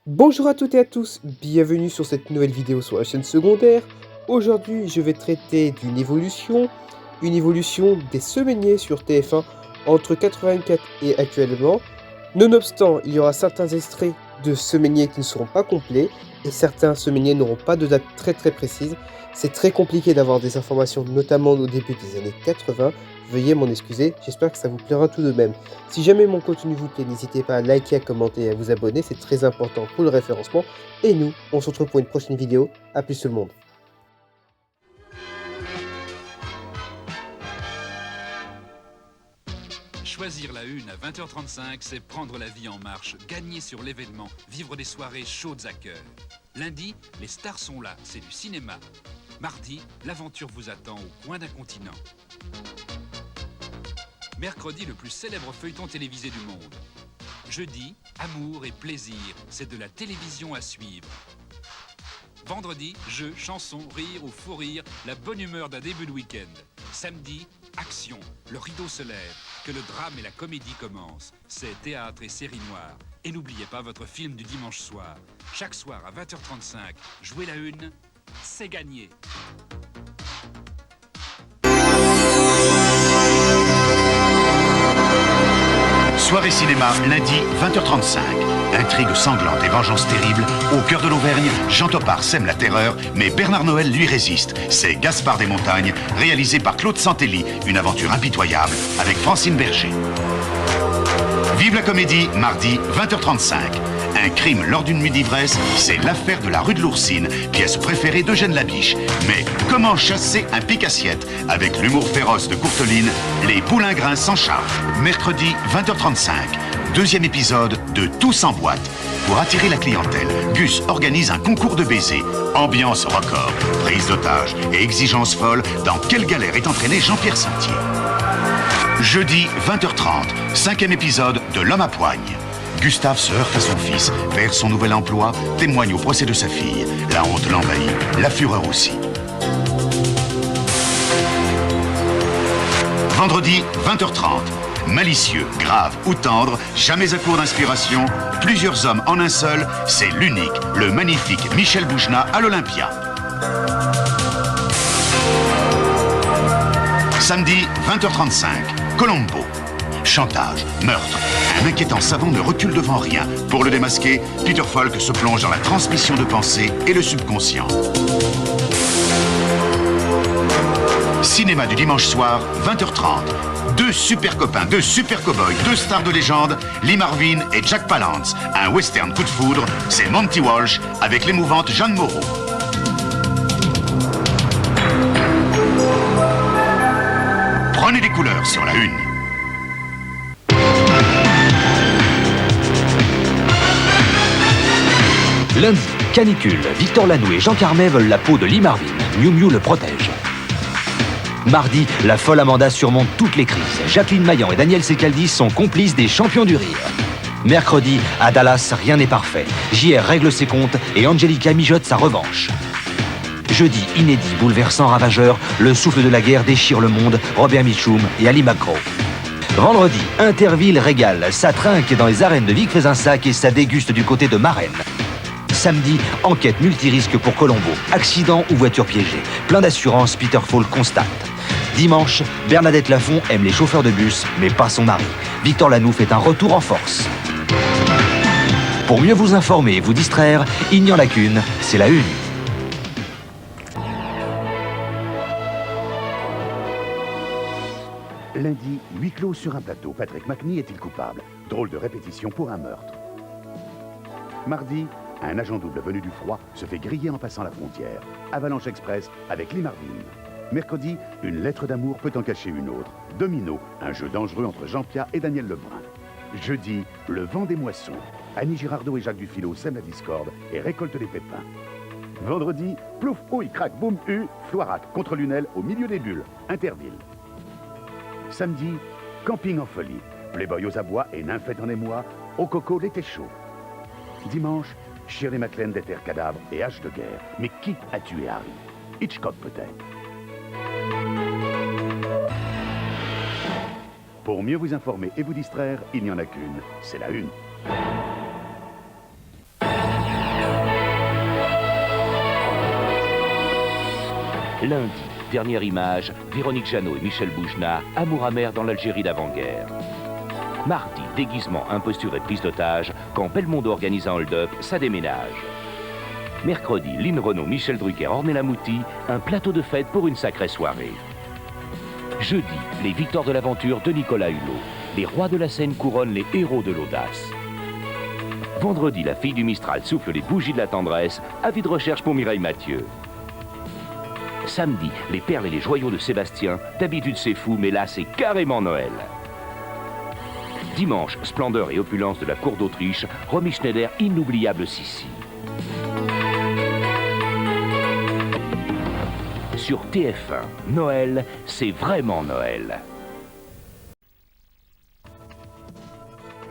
Bonjour à toutes et à tous, bienvenue sur cette nouvelle vidéo sur la chaîne secondaire. Aujourd'hui, je vais traiter une évolution des semainiers sur TF1 entre 84 et actuellement. Nonobstant, il y aura certains extraits de semainiers qui ne seront pas complets et certains semainiers n'auront pas de date très précise. C'est très compliqué d'avoir des informations, notamment au début des années 80. Veuillez m'en excuser, j'espère que ça vous plaira tout de même. Si jamais mon contenu vous plaît, n'hésitez pas à liker, à commenter et à vous abonner, c'est très important pour le référencement. Et nous, on se retrouve pour une prochaine vidéo. A plus tout le monde. Choisir la une à 20h35, c'est prendre la vie en marche, gagner sur l'événement, vivre des soirées chaudes à cœur. Lundi, les stars sont là, c'est du cinéma. Mardi, l'aventure vous attend au coin d'un continent. Mercredi, le plus célèbre feuilleton télévisé du monde. Jeudi, amour et plaisir, c'est de la télévision à suivre. Vendredi, jeux, chansons, rire ou fou rire, la bonne humeur d'un début de week-end. Samedi, action, le rideau se lève, que le drame et la comédie commencent. C'est théâtre et série noire. Et n'oubliez pas votre film du dimanche soir. Chaque soir à 20h35, jouez la une, c'est gagné. Soirée cinéma, lundi, 20h35. Intrigue sanglante et vengeance terrible. Au cœur de l'Auvergne, Jean Topard sème la terreur, mais Bernard Noël lui résiste. C'est Gaspard des Montagnes, réalisé par Claude Santelli. Une aventure impitoyable avec Francine Berger. Vive la comédie, mardi, 20h35. Un crime lors d'une nuit d'ivresse, c'est l'affaire de la rue de l'Oursine, pièce préférée d'Eugène Labiche. Mais comment chasser un pique-assiette? Avec l'humour féroce de Courteline, les boulingrins s'en chargent. Mercredi, 20h35. Deuxième épisode de Tous en boîte. Pour attirer la clientèle, Gus organise un concours de baisers. Ambiance record, prise d'otage et exigence folle. Dans quelle galère est entraîné Jean-Pierre Sentier? Jeudi, 20h30. Cinquième épisode de L'homme à poigne. Gustave se heurte à son fils, perd son nouvel emploi, témoigne au procès de sa fille. La honte l'envahit, la fureur aussi. Vendredi, 20h30. Malicieux, grave ou tendre, jamais à court d'inspiration, plusieurs hommes en un seul, c'est l'unique, le magnifique Michel Boujna à l'Olympia. Samedi, 20h35. Colombo. Chantage, meurtre. Un inquiétant savant ne recule devant rien. Pour le démasquer, Peter Falk se plonge dans la transmission de pensée et le subconscient. Cinéma du dimanche soir, 20h30. Deux super copains, deux super cow-boys, deux stars de légende, Lee Marvin et Jack Palance. Un western coup de foudre, c'est Monty Walsh avec l'émouvante Jeanne Moreau. Prenez des couleurs sur la une. Lundi, canicule. Victor Lanoux et Jean Carmet veulent la peau de Lee Marvin. Miu Miu le protège. Mardi, la folle Amanda surmonte toutes les crises. Jacqueline Maillan et Daniel Secaldi sont complices des champions du rire. Mercredi, à Dallas, rien n'est parfait. JR règle ses comptes et Angelica mijote sa revanche. Jeudi, inédit, bouleversant, ravageur, le souffle de la guerre déchire le monde. Robert Mitchum et Ali McGraw. Vendredi, Interville régale. Ça trinque dans les arènes de Vic-Fezensac et ça déguste du côté de Marennes. Samedi, enquête multirisque pour Colombo. Accident ou voiture piégée. Plein d'assurance, Peter Falk constate. Dimanche, Bernadette Lafont aime les chauffeurs de bus, mais pas son mari. Victor Lanoux fait un retour en force. Pour mieux vous informer et vous distraire, il n'y en a qu'une, c'est la une. Lundi, huis clos sur un plateau. Patrick Macnee est-il coupable? Drôle de répétition pour un meurtre. Mardi, un agent double venu du froid se fait griller en passant la frontière. Avalanche Express avec Lee Marvin. Mercredi, une lettre d'amour peut en cacher une autre. Domino, un jeu dangereux entre Jean-Pierre et Daniel Lebrun. Jeudi, le vent des moissons. Annie Girardot et Jacques Dufilot sèment la discorde et récoltent les pépins. Vendredi, plouf, houille, crac, boum, Floirac contre Lunel au milieu des bulles. Interville. Samedi, camping en folie. Playboy aux abois et nymphette en émoi. Au coco, l'été chaud. Dimanche, Shirley MacLaine déterre cadavre et hache de guerre. Mais qui a tué Harry? Hitchcock peut-être. Pour mieux vous informer et vous distraire, il n'y en a qu'une, c'est la une. Lundi, dernière image, Véronique Jeannot et Michel Boujna, amour amer dans l'Algérie d'avant-guerre. Mardi, déguisement, imposture et prise d'otage, quand Belmondo organise un hold-up, ça déménage. Mercredi, Lynn Renaud, Michel Drucker, Ornella Muti, un plateau de fête pour une sacrée soirée. Jeudi, les victoires de l'aventure de Nicolas Hulot. Les rois de la scène couronnent les héros de l'audace. Vendredi, la fille du Mistral souffle les bougies de la tendresse, avis de recherche pour Mireille Mathieu. Samedi, les perles et les joyaux de Sébastien, d'habitude c'est fou, mais là c'est carrément Noël. Dimanche, splendeur et opulence de la cour d'Autriche, Romy Schneider, inoubliable Sissi. Sur TF1, Noël, c'est vraiment Noël.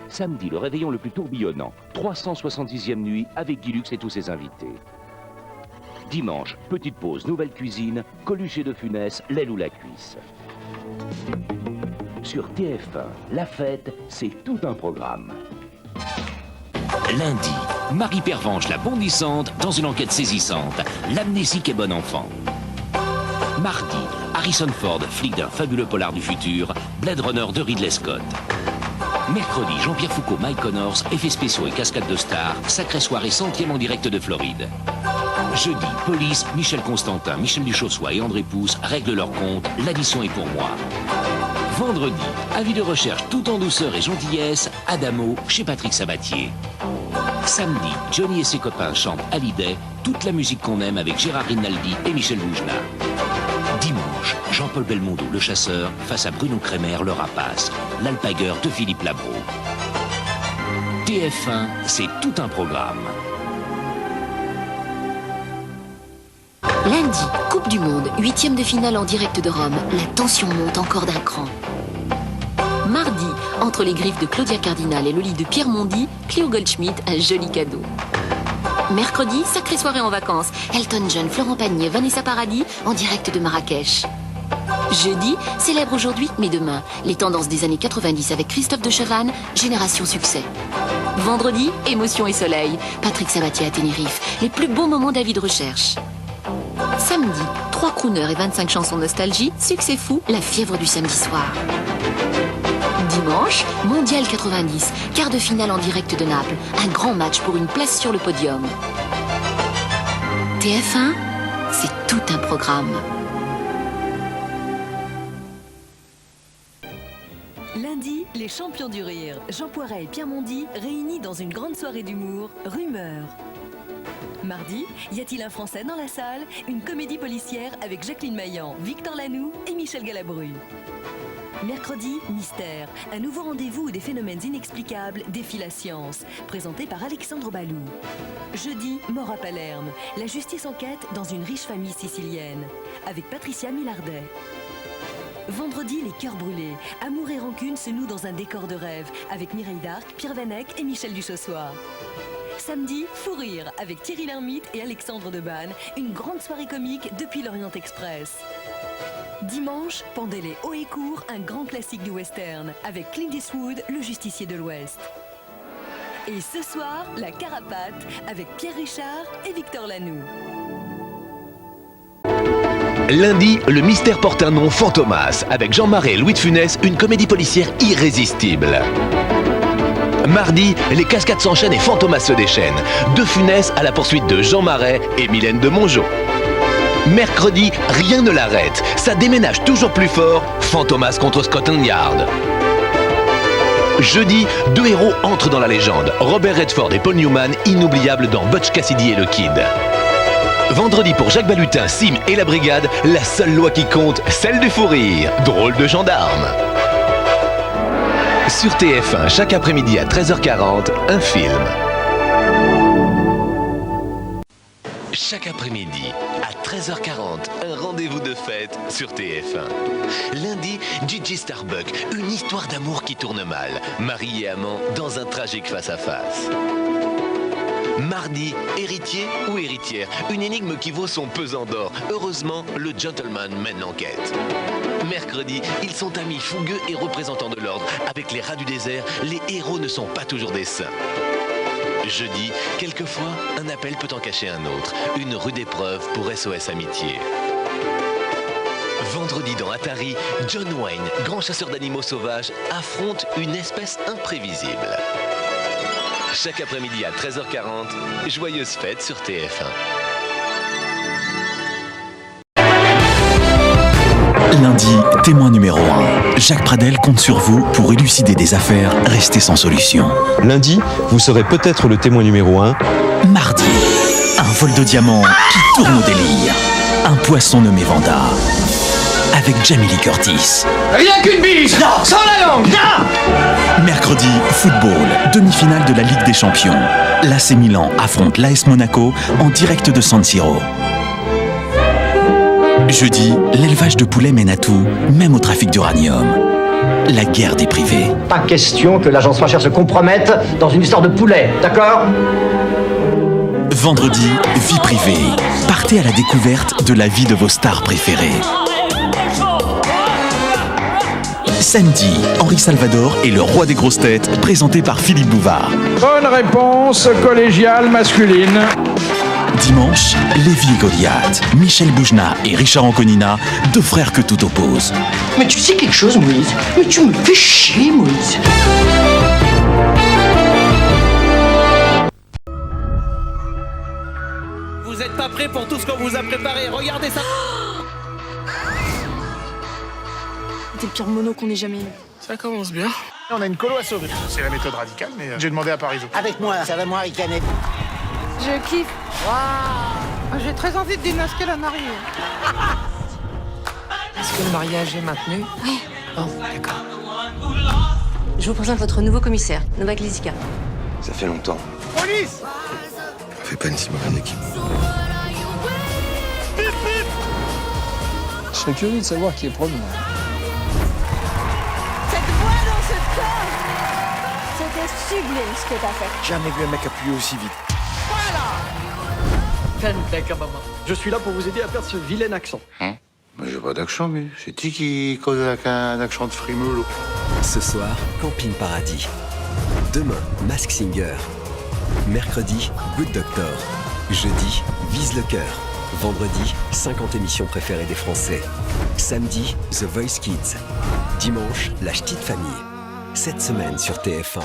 Samedi, le réveillon le plus tourbillonnant, 370e nuit avec Guy Lux et tous ses invités. Dimanche, petite pause, nouvelle cuisine, Coluche et De Funès, l'aile ou la cuisse. Sur TF1, la fête, c'est tout un programme. Lundi, Marie Pervenche, la bondissante, dans une enquête saisissante, l'amnésique et bon enfant. Mardi, Harrison Ford, flic d'un fabuleux polar du futur, Blade Runner de Ridley Scott. Mercredi, Jean-Pierre Foucault, Mike Connors, effets spéciaux et cascades de stars, sacrée soirée 100e en direct de Floride. Jeudi, Police, Michel Constantin, Michel Duchossois et André Pousse règlent leur compte, l'addition est pour moi. Vendredi, avis de recherche tout en douceur et gentillesse, Adamo chez Patrick Sabatier. Samedi, Johnny et ses copains chantent Hallyday, toute la musique qu'on aime avec Gérard Rinaldi et Michel Boujna. Dimanche, Jean-Paul Belmondo, le chasseur, face à Bruno Kremer, le rapace, l'alpagueur de Philippe Labro. TF1, c'est tout un programme. Lundi, Coupe du Monde, 8e de finale en direct de Rome. La tension monte encore d'un cran. Mardi, entre les griffes de Claudia Cardinal et le lit de Pierre Mondy, Cléo Goldschmidt, un joli cadeau. Mercredi, sacrée soirée en vacances. Elton John, Florent Pagny, Vanessa Paradis, en direct de Marrakech. Jeudi, célèbre aujourd'hui, mais demain, les tendances des années 90 avec Christophe de Chavannes, Génération Succès. Vendredi, émotion et soleil. Patrick Sabatier à Tenerife, les plus beaux moments d'avis de recherche. Samedi, 3 crooners et 25 chansons nostalgie, succès fou, la fièvre du samedi soir. Dimanche, Mondial 90, quart de finale en direct de Naples, un grand match pour une place sur le podium. TF1, c'est tout un programme. Lundi, les champions du rire, Jean Poiret et Pierre Mondy, réunis dans une grande soirée d'humour, Rumeur. Mardi, y a-t-il un Français dans la salle? Une comédie policière avec Jacqueline Maillan, Victor Lanoux et Michel Galabru. Mercredi, Mystère, un nouveau rendez-vous où des phénomènes inexplicables défient la science, présenté par Alexandre Balou. Jeudi, Mort à Palerme, la justice enquête dans une riche famille sicilienne, avec Patricia Millardet. Vendredi, les cœurs brûlés, amour et rancune se nouent dans un décor de rêve, avec Mireille Darc, Pierre Vanek et Michel Duchossois. Samedi, Fou Rire, avec Thierry Lhermitte et Alexandre Debanne, une grande soirée comique depuis l'Orient Express. Dimanche, Pendez-les haut et court, un grand classique du western, avec Clint Eastwood, le justicier de l'Ouest. Et ce soir, La Carapate, avec Pierre Richard et Victor Lanoux. Lundi, le mystère porte un nom, Fantomas, avec Jean Marais et Louis de Funès, une comédie policière irrésistible. Mardi, les cascades s'enchaînent et Fantomas se déchaîne. De Funès à la poursuite de Jean Marais et Mylène de Mongeau. Mercredi, rien ne l'arrête. Ça déménage toujours plus fort, Fantomas contre Scotland Yard. Jeudi, 2 héros entrent dans la légende. Robert Redford et Paul Newman, inoubliables dans Butch Cassidy et le Kid. Vendredi pour Jacques Balutin, Sim et la Brigade, la seule loi qui compte, celle du fou rire. Drôle de gendarme. Sur TF1, chaque après-midi à 13h40, un film. Chaque après-midi, à 13h40, un rendez-vous de fête sur TF1. Lundi, Gigi Starbuck, une histoire d'amour qui tourne mal. Mari et amant dans un tragique face-à-face. Mardi, héritier ou héritière, une énigme qui vaut son pesant d'or. Heureusement, le gentleman mène l'enquête. Mercredi, ils sont amis fougueux et représentants de l'ordre. Avec les rats du désert, les héros ne sont pas toujours des saints. Jeudi, quelquefois, un appel peut en cacher un autre. Une rude épreuve pour SOS Amitié. Vendredi dans Atari, John Wayne, grand chasseur d'animaux sauvages, affronte une espèce imprévisible. Chaque après-midi à 13h40, joyeuse fête sur TF1. Lundi, témoin numéro 1. Jacques Pradel compte sur vous pour élucider des affaires restées sans solution. Lundi, vous serez peut-être le témoin numéro 1. Mardi, un vol de diamants qui tourne au délire. Un poisson nommé Vanda. Avec Jamie Lee Curtis. Rien qu'une bise. Non, sans la langue. Non. Mercredi, football, demi-finale de la Ligue des Champions. L'AC Milan affronte l'AS Monaco en direct de San Siro. Jeudi, l'élevage de poulets mène à tout, même au trafic d'uranium. La guerre des privés. Pas question que l'agence Rocher se compromette dans une histoire de poulet, d'accord? Vendredi, vie privée. Partez à la découverte de la vie de vos stars préférées. Samedi, Henri Salvador est le roi des grosses têtes, présenté par Philippe Bouvard. Bonne réponse collégiale masculine. Dimanche, Lévi et Goliath, Michel Boujna et Richard Anconina, deux frères que tout oppose. Mais tu sais quelque chose, Moïse? Mais tu me fais chier, Moïse. Vous êtes pas prêts pour tout ce qu'on vous a préparé, regardez ça. T'es le pire mono qu'on ait jamais eu. Ça commence bien. On a une colo à sauver. C'est la méthode radicale, mais j'ai demandé à Parisot. Avec moi, ça va moins ricaner. Je kiffe. Waouh. J'ai très envie de démasquer la mariée. Est-ce que le mariage est maintenu? Oui. Bon, d'accord. Je vous présente votre nouveau commissaire, Novak Lisika. Ça fait longtemps. Police! On fait pas une si mauvaise équipe. Je serais curieux de savoir qui est premier. Cette voix dans ce corps, c'était sublime ce que t'as fait. Jamais vu un mec appuyer aussi vite. Je suis là pour vous aider à perdre ce vilain accent. Hein? Mais j'ai pas d'accent, mais c'est qui cause avec un accent de frimeux, là? Ce soir, Camping Paradis. Demain, Mask Singer. Mercredi, Good Doctor. Jeudi, Vise le cœur. Vendredi, 50 émissions préférées des Français. Samedi, The Voice Kids. Dimanche, La Ch'tite Famille. Cette semaine sur TF1.